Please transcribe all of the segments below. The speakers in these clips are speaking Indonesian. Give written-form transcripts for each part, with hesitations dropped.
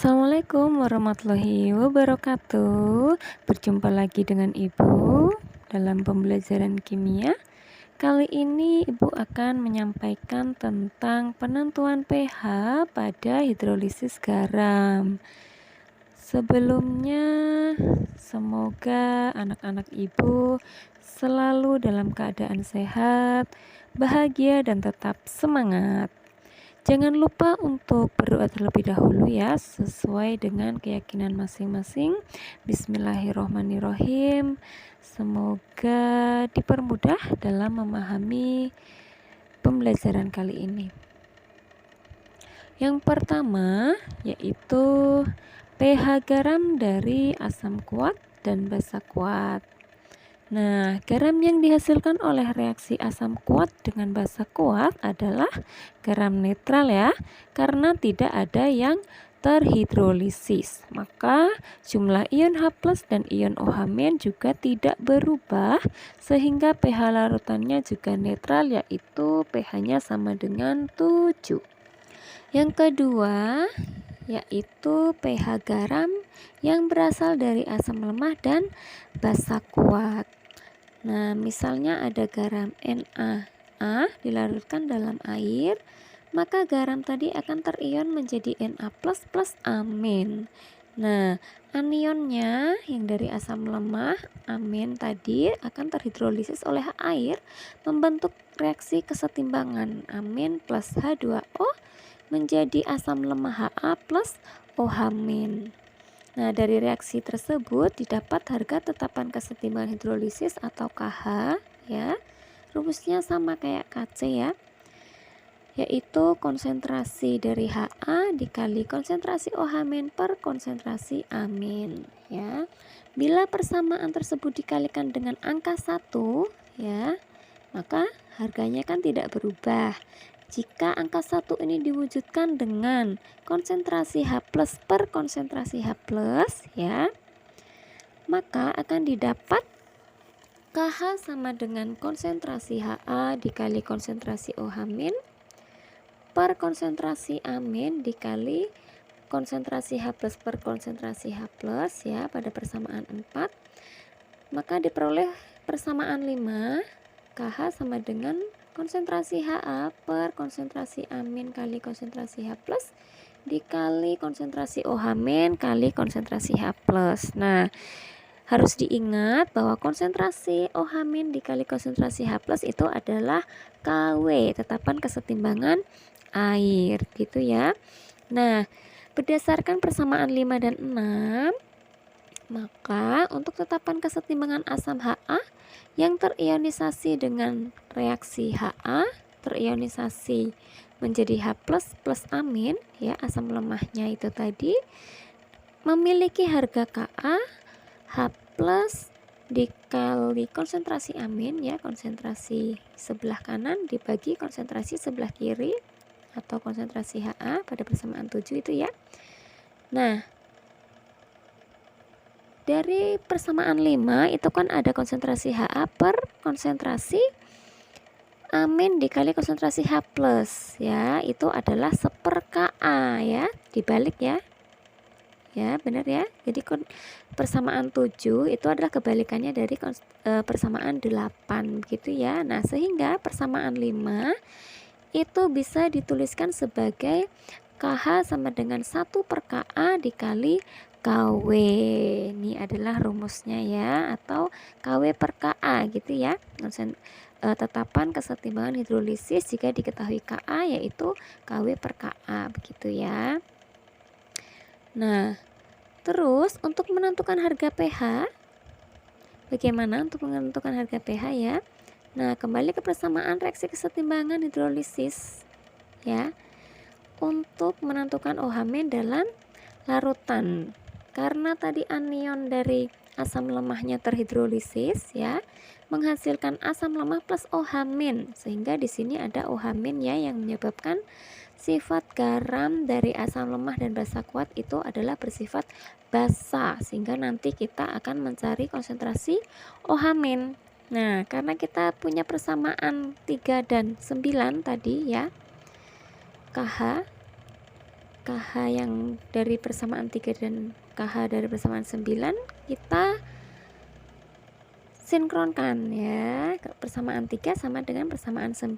Assalamualaikum warahmatullahi wabarakatuh. Berjumpa lagi dengan Ibu dalam pembelajaran kimia. Kali ini Ibu akan menyampaikan tentang penentuan pH pada hidrolisis garam. Sebelumnya, semoga anak-anak Ibu selalu dalam keadaan sehat, bahagia, dan tetap semangat. Jangan lupa untuk berdoa terlebih dahulu ya, sesuai dengan keyakinan masing-masing. Bismillahirrohmanirrohim. Semoga dipermudah dalam memahami pembelajaran kali ini. Yang pertama yaitu pH garam dari asam kuat dan basa kuat. Nah, garam yang dihasilkan oleh reaksi asam kuat dengan basa kuat adalah garam netral ya, karena tidak ada yang terhidrolisis. Maka jumlah ion H+ dan ion OH- juga tidak berubah, sehingga pH larutannya juga netral, yaitu pH-nya sama dengan 7. Yang kedua yaitu pH garam yang berasal dari asam lemah dan basa kuat. Nah, misalnya ada garam NaA dilarutkan dalam air, maka garam tadi akan terion menjadi Na+ plus amin. Nah, anionnya yang dari asam lemah, amin tadi akan terhidrolisis oleh air, membentuk reaksi kesetimbangan amin plus H2O menjadi asam lemah Ha plus OH-. Nah, dari reaksi tersebut didapat harga tetapan kesetimbangan hidrolisis atau KH ya. Rumusnya sama kayak KC ya. Yaitu konsentrasi dari Ha dikali konsentrasi OH- per konsentrasi amin ya. Bila persamaan tersebut dikalikan dengan angka 1 ya, maka harganya kan tidak berubah. Jika angka 1 ini diwujudkan dengan konsentrasi H+ per konsentrasi H+ ya, maka akan didapat KH sama dengan konsentrasi Ha dikali konsentrasi OH- per konsentrasi amin dikali konsentrasi H+ per konsentrasi H+ ya pada persamaan 4. Maka diperoleh persamaan 5, KH sama dengan konsentrasi Ha per konsentrasi amin kali konsentrasi H+ dikali konsentrasi OH- kali konsentrasi H+. Nah, harus diingat bahwa konsentrasi OH- dikali konsentrasi H+ itu adalah KW, tetapan kesetimbangan air gitu ya. Nah, berdasarkan persamaan 5 dan 6, maka untuk tetapan kesetimbangan asam Ha yang terionisasi dengan reaksi Ha terionisasi menjadi H+ plus amin ya, asam lemahnya itu tadi memiliki harga Ka H+ dikali konsentrasi amin ya, konsentrasi sebelah kanan dibagi konsentrasi sebelah kiri atau konsentrasi Ha pada persamaan 7 itu ya. Nah, dari persamaan 5 itu kan ada konsentrasi Ha per konsentrasi amin dikali konsentrasi H+ ya, itu adalah 1/Ka ya, dibalik ya. Ya, benar ya. Jadi persamaan 7 itu adalah kebalikannya dari persamaan 8 gitu ya. Nah, sehingga persamaan 5 itu bisa dituliskan sebagai KH sama dengan 1/Ka dikali KW. Ini adalah rumusnya ya, atau KW per Ka gitu ya. Tetapan kesetimbangan hidrolisis jika diketahui Ka yaitu KW per Ka begitu ya. Nah, terus untuk menentukan harga pH, bagaimana untuk menentukan harga pH ya? Nah, kembali ke persamaan reaksi kesetimbangan hidrolisis ya. Untuk menentukan OH- dalam larutan, karena tadi anion dari asam lemahnya terhidrolisis ya, menghasilkan asam lemah plus OH-, sehingga di sini ada OH- ya, yang menyebabkan sifat garam dari asam lemah dan basa kuat itu adalah bersifat basa, sehingga nanti kita akan mencari konsentrasi OH-. Nah, karena kita punya persamaan 3 dan 9 tadi ya, KH KH yang dari persamaan 3 dan KH dari persamaan 9 kita sinkronkan ya. Persamaan 3 sama dengan persamaan 9,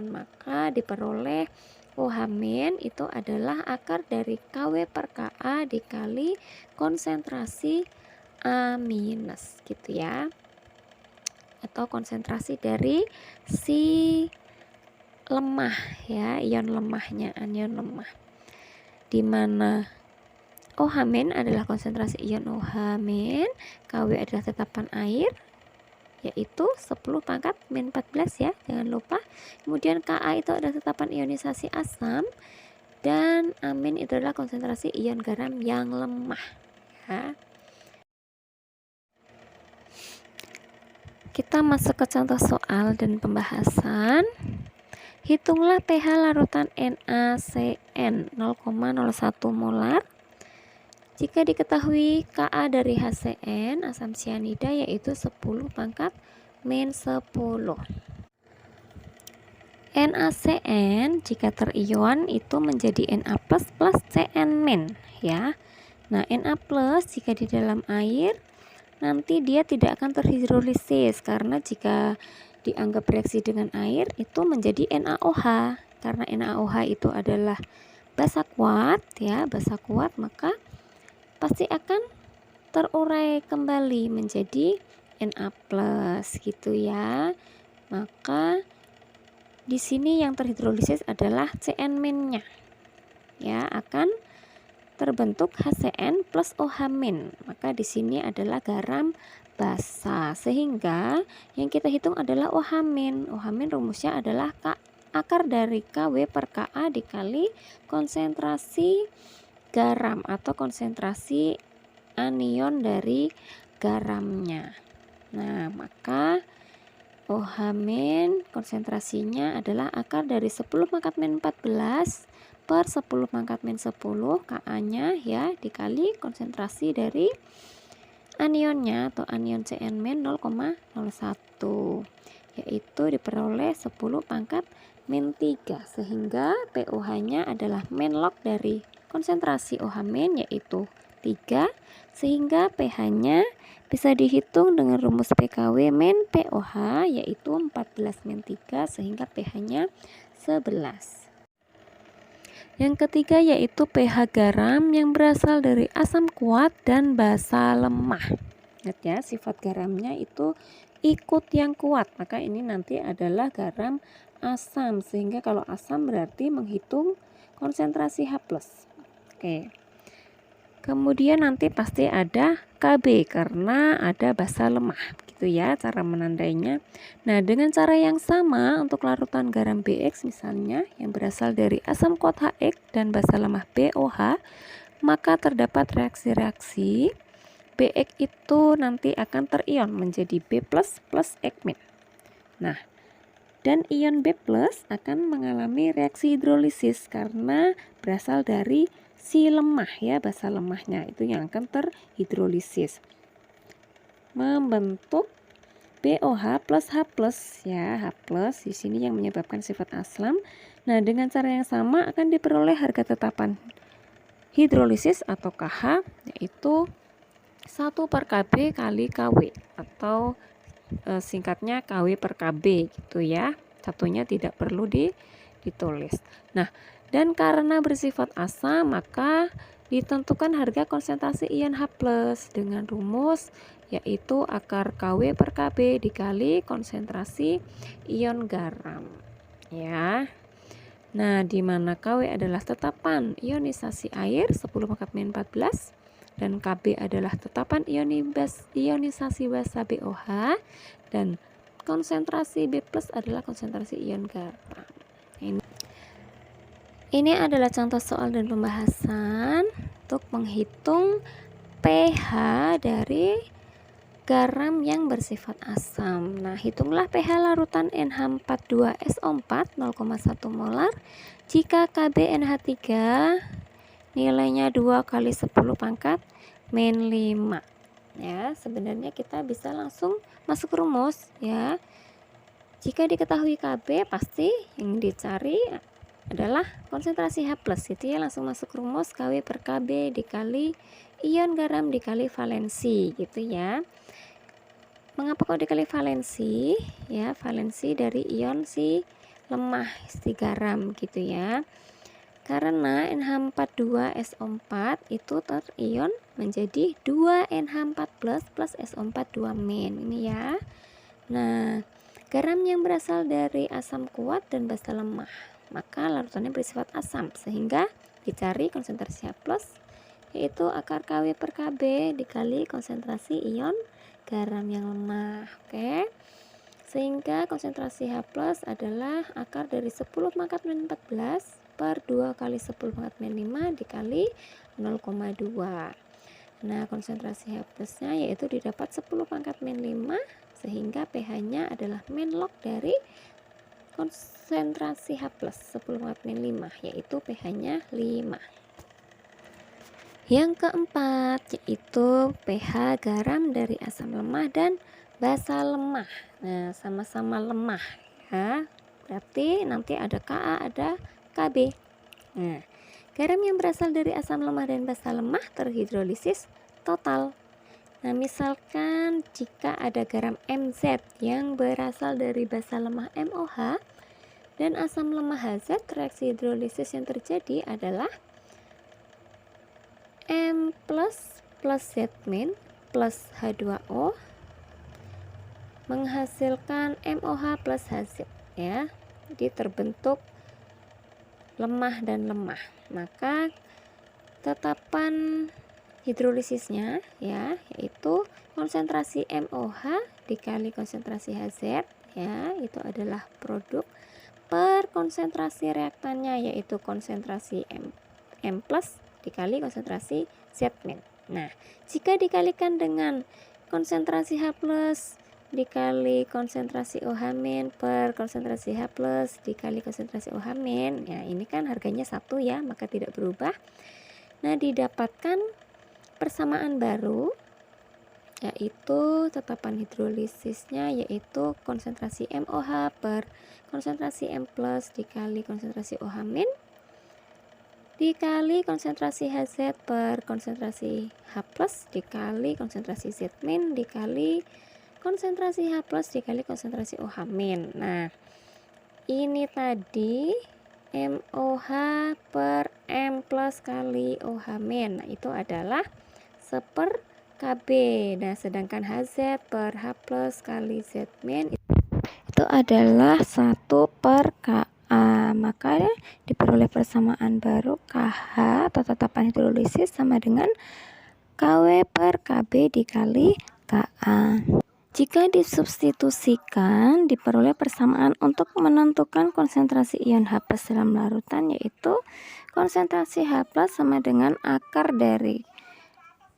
maka diperoleh OH min itu adalah akar dari KW per KA dikali konsentrasi A minus gitu ya, atau konsentrasi dari si lemah ya, ion lemahnya, anion lemah, dimana OH min adalah konsentrasi ion OH min, KW adalah tetapan air yaitu 10 pangkat min 14 ya, jangan lupa. Kemudian Ka itu adalah tetapan ionisasi asam, dan amin itu adalah konsentrasi ion garam yang lemah ya. Kita masuk ke contoh soal dan pembahasan. Hitunglah pH larutan NaCN 0,01 molar jika diketahui Ka dari HCN asam sianida yaitu 10 pangkat min 10. NaCN jika terion itu menjadi Na plus Cn min ya. Nah, Na plus jika di dalam air nanti dia tidak akan terhidrolisis, karena jika dianggap reaksi dengan air itu menjadi NaOH, karena NaOH itu adalah basa kuat ya, basa kuat, maka pasti akan terurai kembali menjadi Na plus gitu ya. Maka di sini yang terhidrolisis adalah Cn minnya ya, akan terbentuk HCN plus OH min. Maka di sini adalah garam basa, sehingga yang kita hitung adalah OH min. OH min rumusnya adalah akar dari KW per Ka dikali konsentrasi garam atau konsentrasi anion dari garamnya. Nah, maka OH min konsentrasinya adalah akar dari 10 pangkat min 14 per 10 pangkat min 10 Ka-nya ya, dikali konsentrasi dari anionnya atau anion Cn min 0,01, yaitu diperoleh 10 pangkat min 3, sehingga pOH-nya adalah min log dari konsentrasi OH min yaitu 3, sehingga pH-nya bisa dihitung dengan rumus PKW min pOH yaitu 14 min 3, sehingga pH-nya 11. Yang ketiga yaitu pH garam yang berasal dari asam kuat dan basa lemah. Lihat ya, sifat garamnya itu ikut yang kuat, maka ini nanti adalah garam asam, sehingga kalau asam berarti menghitung konsentrasi H+. Oke. Kemudian nanti pasti ada Kb karena ada basa lemah gitu ya cara menandainya. Nah, dengan cara yang sama untuk larutan garam BX misalnya yang berasal dari asam kuat HX dan basa lemah BOH, maka terdapat reaksi-reaksi BX itu nanti akan terion menjadi B+ plus X-. Nah, dan ion B+ akan mengalami reaksi hidrolisis karena berasal dari si lemah ya, basa lemahnya itu yang akan terhidrolisis membentuk BOH plus H+ ya, H+ di sini yang menyebabkan sifat asam. Nah, dengan cara yang sama akan diperoleh harga tetapan hidrolisis atau KH yaitu 1 per Kb kali Kw atau singkatnya KW per Kb gitu ya. Satunya tidak perlu ditulis. Nah, dan karena bersifat asam maka ditentukan harga konsentrasi ion H+ dengan rumus yaitu akar KW per Kb dikali konsentrasi ion garam ya. Nah, di mana KW adalah tetapan ionisasi air 10 pangkat min 14 dan Kb adalah tetapan ionisasi basa BOH, dan konsentrasi B+ adalah konsentrasi ion garam. Ini adalah contoh soal dan pembahasan untuk menghitung pH dari garam yang bersifat asam. Nah, hitunglah pH larutan NH42SO4 0,1 molar jika KbNH3 nilainya 2 kali 10 pangkat min 5 ya. Sebenarnya kita bisa langsung masuk rumus ya. Jika diketahui Kb pasti yang dicari adalah konsentrasi H+, gitu ya. Langsung masuk rumus Kw per Kb dikali ion garam dikali valensi, gitu ya. Mengapa kok dikali valensi? Ya, valensi dari ion si lemah, si garam, gitu ya. Karena NH42SO4 itu terion menjadi 2NH4+ plus SO4 2 ini ya. Nah, garam yang berasal dari asam kuat dan basa lemah, maka larutannya bersifat asam, sehingga dicari konsentrasi H+, yaitu akar Kw per Kb dikali konsentrasi ion garam yang lemah. Oke. Sehingga konsentrasi H+ adalah akar dari 10 pangkat min 14 per 2 kali 10 pangkat min 5 dikali 0,2. Nah, konsentrasi H+-nya yaitu didapat 10 pangkat min 5, sehingga pH-nya adalah min log dari konsentrasi H+, 10 pangkat min 5, yaitu pH-nya 5. Yang keempat, yaitu pH garam dari asam lemah dan basa lemah. Nah, sama-sama lemah ya. Berarti nanti ada Ka, ada Kb. Nah, garam yang berasal dari asam lemah dan basa lemah terhidrolisis total. Nah, misalkan jika ada garam Mz yang berasal dari basa lemah MOH dan asam lemah Hz, reaksi hidrolisis yang terjadi adalah M plus Z- plus H2O menghasilkan MOH plus Hz ya. Jadi terbentuk lemah dan lemah. Maka tetapan hidrolisisnya ya, yaitu konsentrasi MOH dikali konsentrasi Hz ya, itu adalah produk per konsentrasi reaktannya, yaitu konsentrasi M plus dikali konsentrasi Z-. Nah, jika dikalikan dengan konsentrasi H+ dikali konsentrasi OH- per konsentrasi H+ dikali konsentrasi OH-, ya ini kan harganya 1 ya, maka tidak berubah. Nah, didapatkan persamaan baru, yaitu tetapan hidrolisisnya yaitu konsentrasi MOH per konsentrasi M+ dikali konsentrasi OH- dikali konsentrasi Hz per konsentrasi H+ dikali konsentrasi Z- dikali konsentrasi H+ dikali konsentrasi OH-. Nah, ini tadi MOH per M+ kali OH-. Nah, itu adalah 1/Kb. Nah, sedangkan Hz per H+ kali Z- itu adalah 1/Ka. Maka diperoleh persamaan baru KH atau tetapan hidrolisis sama dengan Kw per Kb dikali Ka. Jika disubstitusikan, diperoleh persamaan untuk menentukan konsentrasi ion H+ dalam larutan, yaitu konsentrasi H+ sama dengan akar dari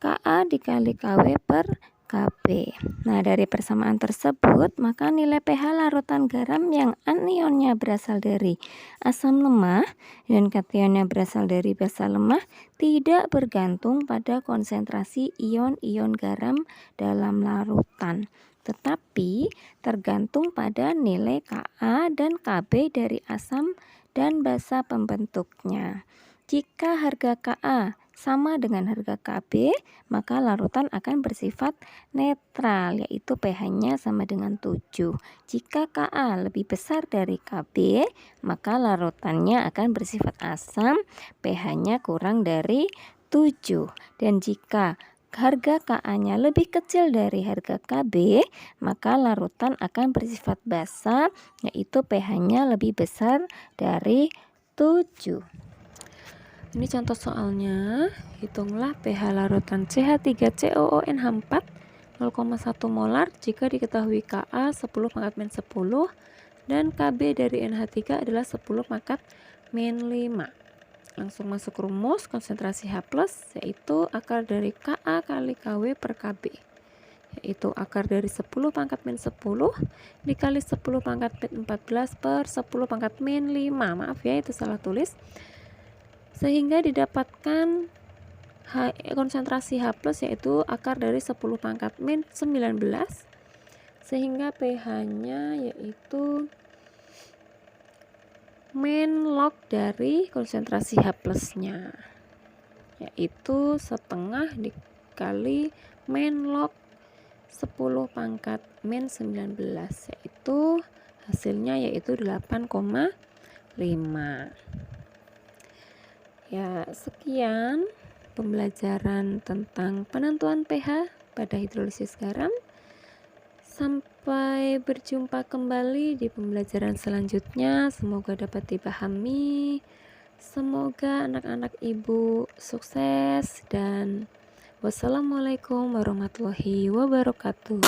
Ka dikali Kw per Kb. Nah, dari persamaan tersebut, maka nilai pH larutan garam yang anionnya berasal dari asam lemah dan kationnya berasal dari basa lemah tidak bergantung pada konsentrasi ion-ion garam dalam larutan, tetapi tergantung pada nilai Ka dan Kb dari asam dan basa pembentuknya. Jika harga Ka sama dengan harga Kb, maka larutan akan bersifat netral, yaitu pH-nya sama dengan 7. Jika Ka lebih besar dari Kb, maka larutannya akan bersifat asam, pH-nya kurang dari 7. Dan jika harga Ka-nya lebih kecil dari harga Kb, maka larutan akan bersifat basa, yaitu pH-nya lebih besar dari 7. Ini contoh soalnya, hitunglah pH larutan CH3COONH4 0,1 molar jika diketahui Ka 10 pangkat min 10 dan Kb dari NH3 adalah 10 pangkat min 5. Langsung masuk rumus konsentrasi H+, yaitu akar dari Ka kali Kw per Kb, yaitu akar dari 10 pangkat min 10 dikali 10 pangkat min 14 per 10 pangkat min 5. Maaf ya, itu salah tulis. Sehingga didapatkan konsentrasi H+ yaitu akar dari 10 pangkat min 19, sehingga pH-nya yaitu main log dari konsentrasi H plusnya, yaitu setengah dikali main log 10 pangkat min 19, yaitu hasilnya yaitu 8,5. Ya, sekian pembelajaran tentang penentuan pH pada hidrolisis garam. Sampai berjumpa kembali di pembelajaran selanjutnya. Semoga dapat dipahami. Semoga anak-anak ibu sukses dan wassalamualaikum warahmatullahi wabarakatuh.